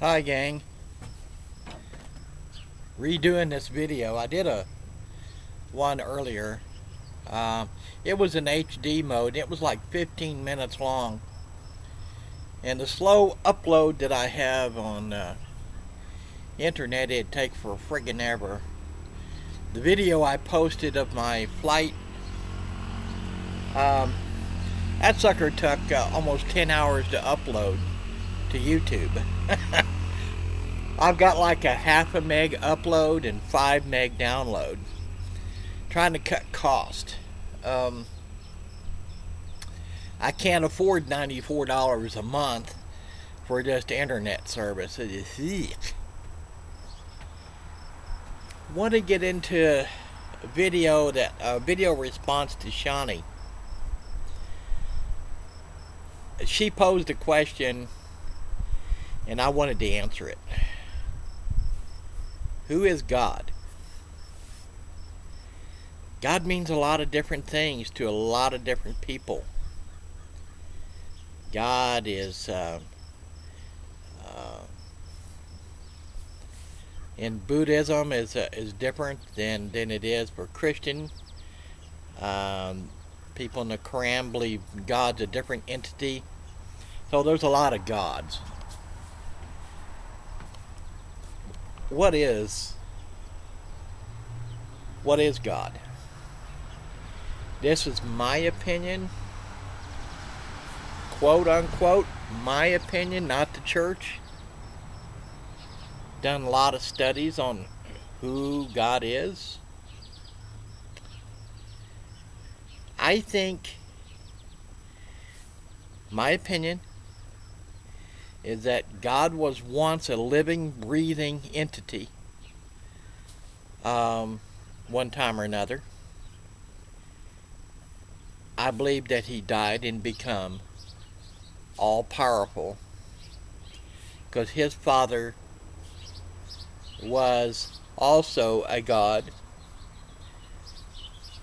Hi gang, redoing this video. I did a one earlier. It was in HD mode. It was like 15 minutes long, and the slow upload that I have on internet, it'd take for friggin' ever. The video I posted of my flight, that sucker took almost 10 hours to upload to YouTube. I've got like a half a meg upload and 5 meg download. Trying to cut cost. I can't afford $94 a month for just internet service. It is eek. Want to get into a video response to Shawny. She posed a question and I wanted to answer it. Who is God? God means a lot of different things to a lot of different people. God is in Buddhism is different than it is for Christian. People in the Quran believe God's a different entity. So there's a lot of gods. What is God? This is my opinion, quote unquote, my opinion, not the church. Done a lot of studies on who God is. I think, my opinion, is that God was once a living, breathing entity, one time or another. I believe that he died and become all-powerful because his father was also a god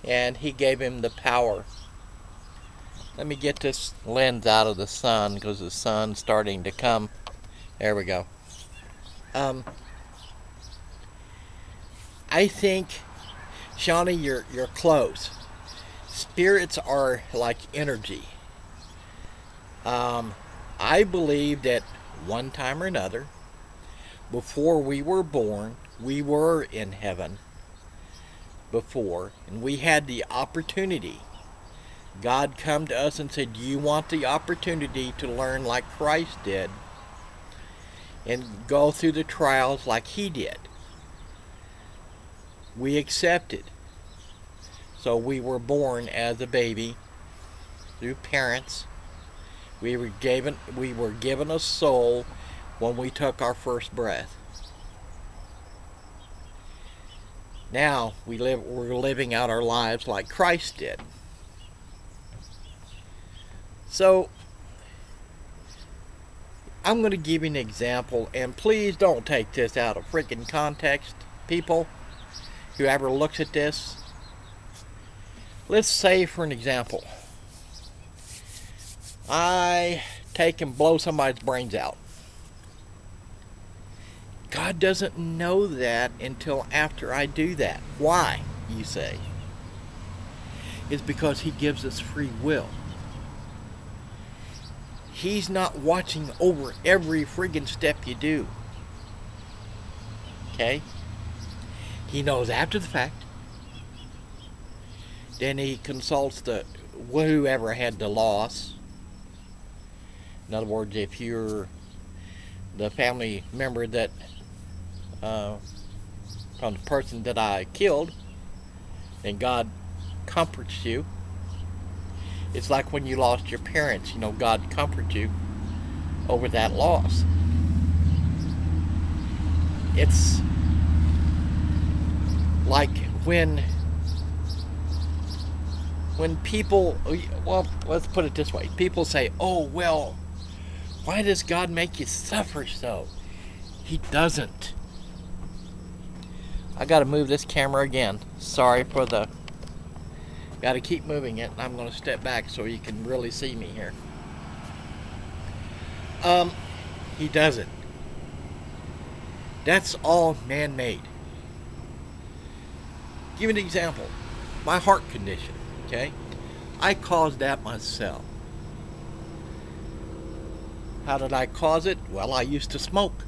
and he gave him the power. Let me get this lens out of the sun because the sun's starting to come. There we go. I think, Shawny, you're close. Spirits are like energy. I believe that one time or another, before we were born, we were in heaven before, and we had the opportunity. God come to us and said, do you want the opportunity to learn like Christ did and go through the trials like he did? We accepted. So we were born as a baby through parents. We were given a soul when we took our first breath. Now we're living out our lives like Christ did. So, I'm going to give you an example, and please don't take this out of freaking context, people, whoever looks at this. Let's say, for an example, I take and blow somebody's brains out. God doesn't know that until after I do that. Why, you say? It's because he gives us free will. He's not watching over every friggin' step you do. Okay? He knows after the fact. Then he consults whoever had the loss. In other words, if you're the family member that from the person that I killed, then God comforts you. It's like when you lost your parents, God comforts you over that loss. It's like when people, well, let's put it this way. People say, oh, well, why does God make you suffer so? He doesn't. I gotta move this camera again. Sorry for the... Gotta keep moving it. I'm gonna step back so you can really see me here. He doesn't. That's all man-made. Give an example. My heart condition, okay? I caused that myself. How did I cause it? Well, I used to smoke.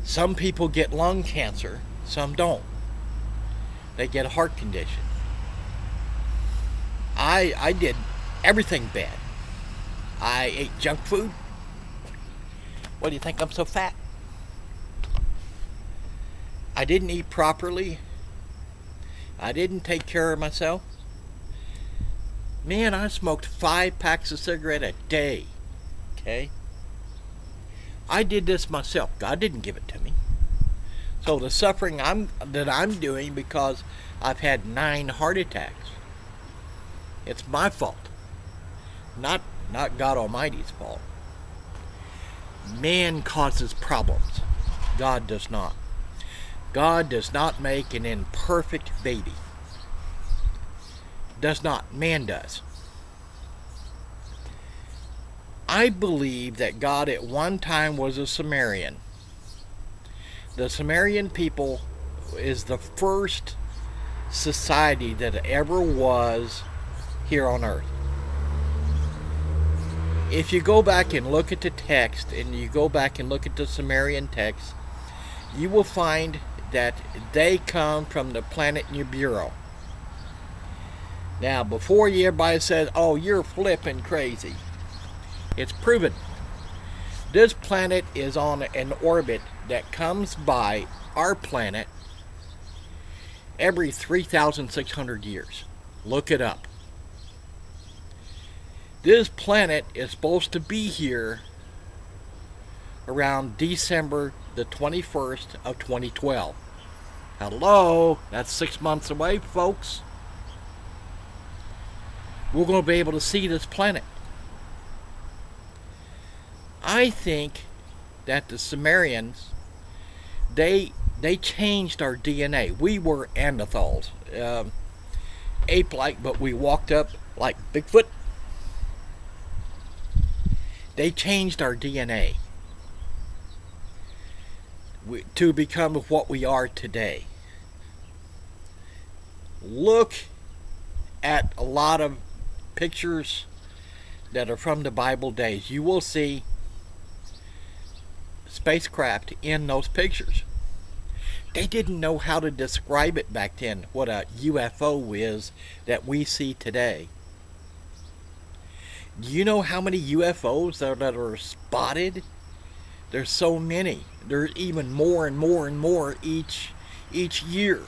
Some people get lung cancer, some don't. They get a heart condition. I did everything bad. I ate junk food. What do you think, I'm so fat? I didn't eat properly. I didn't take care of myself. Man, I smoked 5 packs of cigarette a day. Okay? I did this myself. God didn't give it to me. So the suffering that I'm doing because I've had 9 heart attacks, it's my fault. Not God Almighty's fault. Man causes problems. God does not. God does not make an imperfect baby. Does not. Man does. I believe that God at one time was a Sumerian. The Sumerian people is the first society that ever was here on earth. If you go back and look at the text, and you go back and look at the Sumerian text, you will find that they come from the planet Nibiru. Now, before everybody says, oh, you're flipping crazy, it's proven. This planet is on an orbit that comes by our planet every 3,600 years. Look it up. This planet is supposed to be here around December the 21st of 2012. Hello, that's 6 months away, folks. We're going to be able to see this planet. I think that the Sumerians, they changed our DNA. We were Neanderthals, ape-like, but we walked up like Bigfoot. They changed our DNA to become what we are today. Look at a lot of pictures that are from the Bible days. You will see spacecraft in those pictures. They didn't know how to describe it back then, what a UFO is that we see today. Do you know how many UFOs that are spotted? There's so many. There's even more and more and more each year.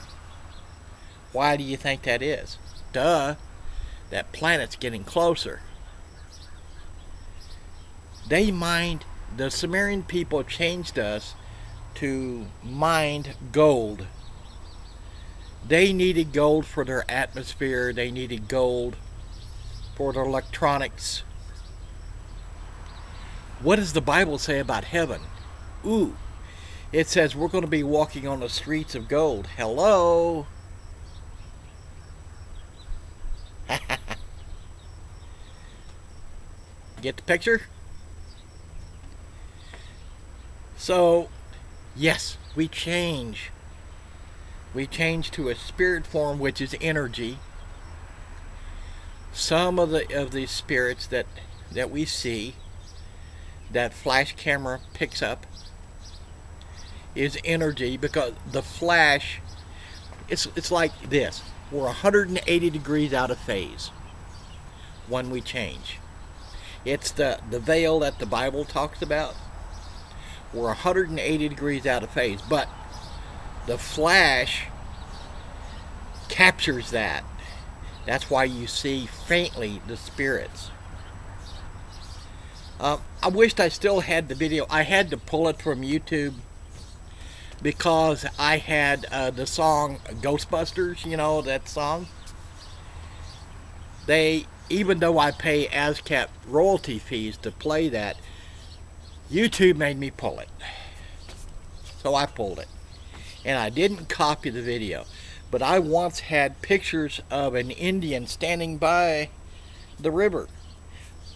Why do you think that is? Duh. That planet's getting closer. The Sumerian people changed us to mine gold. They needed gold for their atmosphere. They needed gold for their electronics. What does the Bible say about heaven? Ooh, it says we're going to be walking on the streets of gold. Hello? Get the picture? So, yes, we change. We change to a spirit form, which is energy. Some of the spirits that we see, that flash camera picks up, is energy, because the flash, it's like this. We're 180 degrees out of phase when we change. It's the veil that the Bible talks about. We're 180 degrees out of phase, but the flash captures that. That's why you see faintly the spirits. I wished I still had the video. I had to pull it from YouTube because I had the song Ghostbusters, you know, that song. Even though I pay ASCAP royalty fees to play that, YouTube made me pull it. So I pulled it. And I didn't copy the video. But I once had pictures of an Indian standing by the river.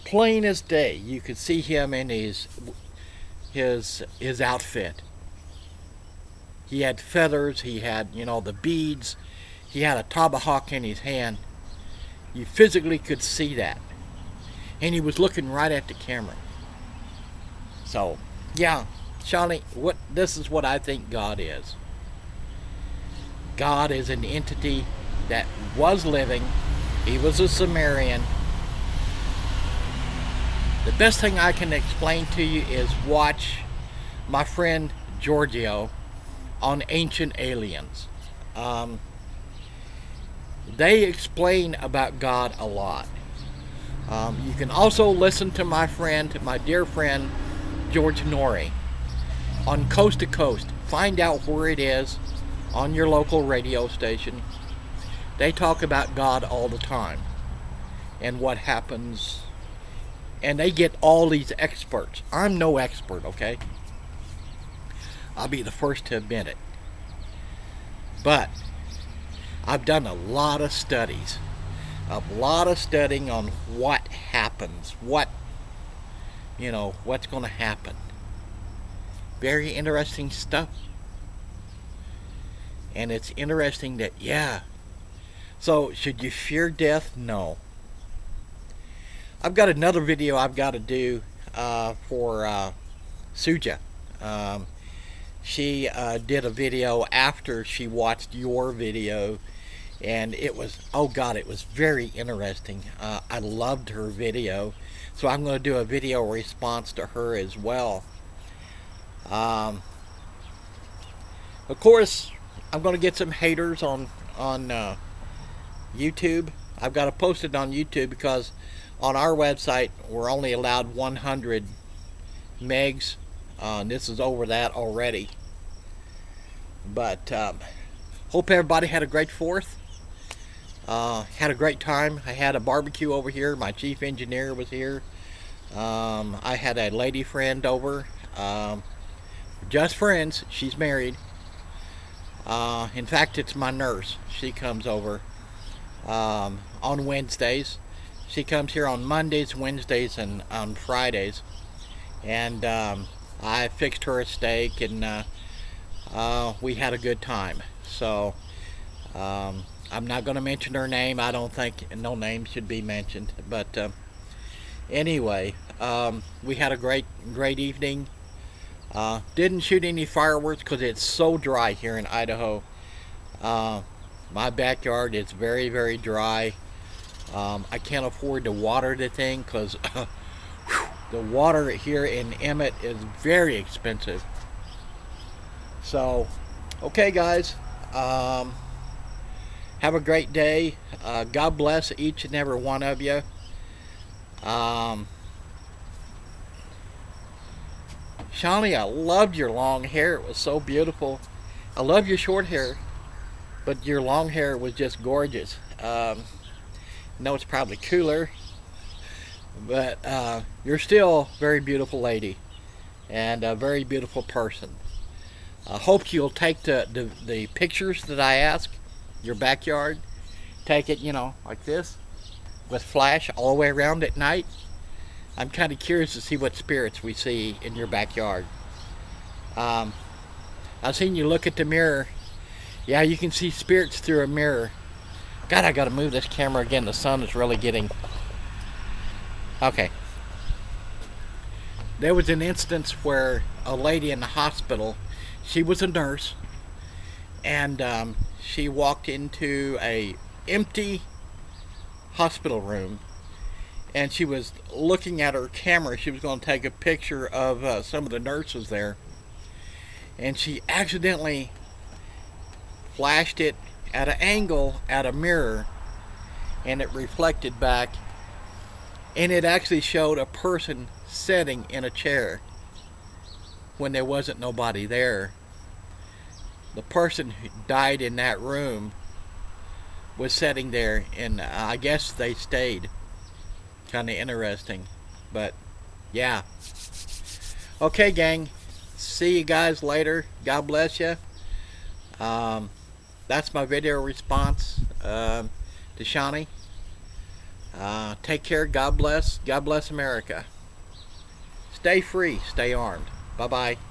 Plain as day. You could see him in his his outfit. He had feathers, he had, the beads, he had a tomahawk in his hand. You physically could see that. And he was looking right at the camera. So, yeah, Shawny, this is what I think God is. God is an entity that was living. He was a Sumerian. The best thing I can explain to you is watch my friend Giorgio on Ancient Aliens. They explain about God a lot. You can also listen to my dear friend George Norrie on Coast to Coast. Find out where it is on your local radio station. They talk about God all the time and what happens, and they get all these experts. I'm no expert, okay? I'll be the first to admit it. But I've done a lot of studies, on what happens, what's going to happen. Very interesting stuff. And it's interesting that, yeah. So, should you fear death? No. I've got another video I've got to do for Suja. She did a video after she watched your video, and it was, oh God, it was very interesting. I loved her video, so I'm going to do a video response to her as well. Of course, I'm going to get some haters on YouTube. I've got to post it on YouTube because on our website we're only allowed 100 megs. This is over that already. But hope everybody had a great 4th. Had a great time. I had a barbecue over here. My chief engineer was here. I had a lady friend over. Just friends. She's married. In fact, it's my nurse. She comes over on Wednesdays. She comes here on Mondays, Wednesdays, and on Fridays. And I fixed her a steak, and we had a good time. So I'm not going to mention her name. I don't think no name should be mentioned. But anyway, we had a great evening. Didn't shoot any fireworks because it's so dry here in Idaho. My backyard is very, very dry. I can't afford to water the thing because the water here in Emmett is very expensive. So, okay guys, have a great day. God bless each and every one of you. Shawny, I loved your long hair. It was so beautiful. I love your short hair, but your long hair was just gorgeous. I know it's probably cooler, but you're still a very beautiful lady and a very beautiful person. I hope you'll take the pictures that I ask, your backyard. Take it, like this, with flash all the way around at night. I'm kind of curious to see what spirits we see in your backyard. I've seen you look at the mirror. Yeah, you can see spirits through a mirror. God, I gotta move this camera again. The sun is really getting... Okay. There was an instance where a lady in the hospital, she was a nurse, and she walked into a empty hospital room, and she was looking at her camera. She was going to take a picture of some of the nurses there, and she accidentally flashed it at an angle at a mirror, and it reflected back, and it actually showed a person sitting in a chair when there wasn't nobody there. The person who died in that room was sitting there, and I guess they stayed. Kind of interesting, but yeah. Okay, gang, see you guys later. God bless you. That's my video response to Shawny. Take care. God bless. God bless America. Stay free. Stay armed. Bye-bye.